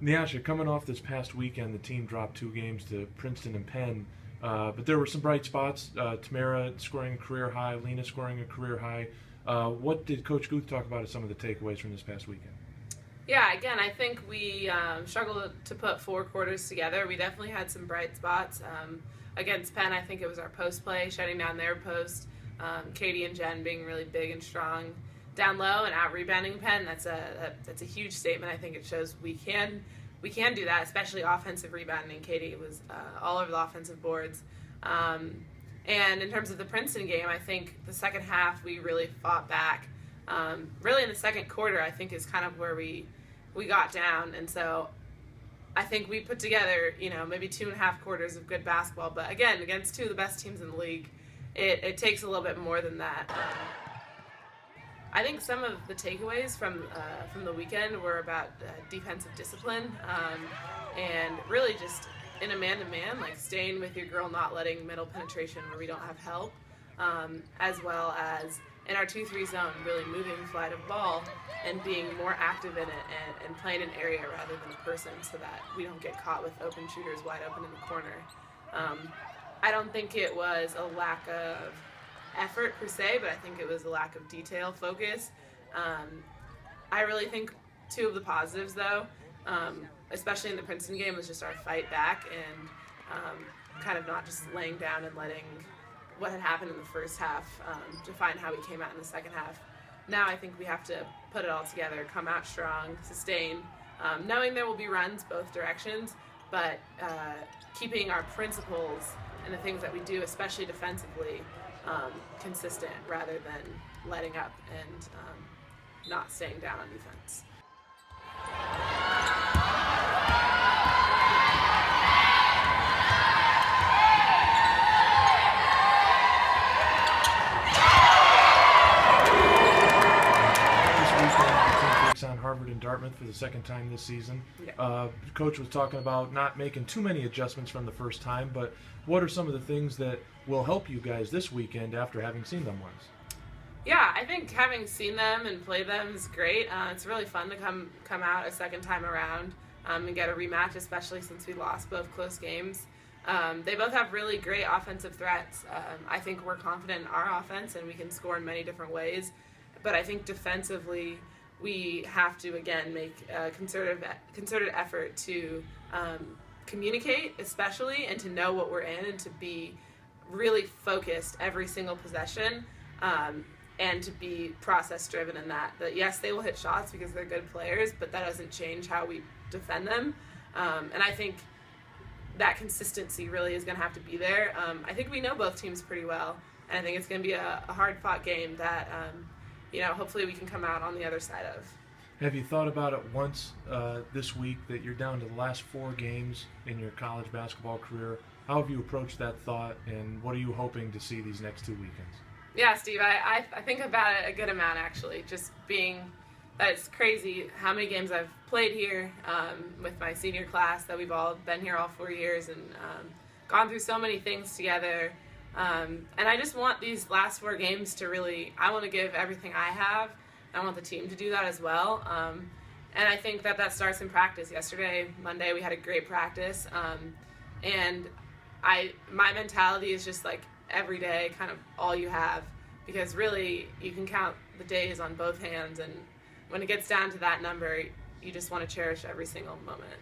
Nyasha, coming off this past weekend, the team dropped 2 games to Princeton and Penn, but there were some bright spots. Tamara scoring a career high, Lena scoring a career high. What did Coach Guth talk about as some of the takeaways from this past weekend? Yeah, again, I think we struggled to put 4 quarters together. We definitely had some bright spots. Against Penn, I think it was our post play, shutting down their post. Katie and Jen being really big and strong down low and out rebounding Penn. That's a huge statement. I think it shows we can do that, especially offensive rebounding. Katie was all over the offensive boards. And in terms of the Princeton game, I think the second half we really fought back. Really in the second quarter, I think is kind of where we got down, and so I think we put together, maybe 2.5 quarters of good basketball. But again, against 2 of the best teams in the league, it takes a little bit more than that. I think some of the takeaways from the weekend were about defensive discipline, and really just in a man-to-man, like staying with your girl, not letting middle penetration where we don't have help, as well as in our 2-3 zone, really moving flight of ball and being more active in it and playing an area rather than a person, so that we don't get caught with open shooters wide open in the corner. I don't think it was a lack of effort per se, but I think it was a lack of detail focus. I really think 2 of the positives, though, especially in the Princeton game, was just our fight back and kind of not just laying down and letting what had happened in the first half define how we came out in the second half. Now I think we have to put it all together, come out strong, sustain, knowing there will be runs both directions, but keeping our principles and the things that we do, especially defensively, consistent rather than letting up and not staying down on defense. On Harvard and Dartmouth for the second time this season. Yeah. Coach was talking about not making too many adjustments from the first time, but what are some of the things that will help you guys this weekend after having seen them once? Yeah, I think having seen them and played them is great. It's really fun to come out a second time around and get a rematch, especially since we lost both close games. They both have really great offensive threats. I think we're confident in our offense and we can score in many different ways, but I think defensively we have to, again, make a concerted effort to communicate, especially, and to know what we're in and to be really focused every single possession, and to be process-driven in that. That, yes, they will hit shots because they're good players, but that doesn't change how we defend them. And I think that consistency really is going to have to be there. I think we know both teams pretty well, and I think it's going to be a hard-fought game that hopefully we can come out on the other side of. Have you thought about it once this week that you're down to the last 4 games in your college basketball career? How have you approached that thought, and what are you hoping to see these next 2 weekends? Yeah, Steve, I think about it a good amount, actually. Just being that it's crazy how many games I've played here with my senior class, that we've all been here all 4 years and gone through so many things together. And I just want these last 4 games to really, I want to give everything I have. I want the team to do that as well. And I think that starts in practice. Yesterday, Monday, we had a great practice. And my mentality is just like every day, kind of all you have, because really you can count the days on both hands. And when it gets down to that number, you just want to cherish every single moment.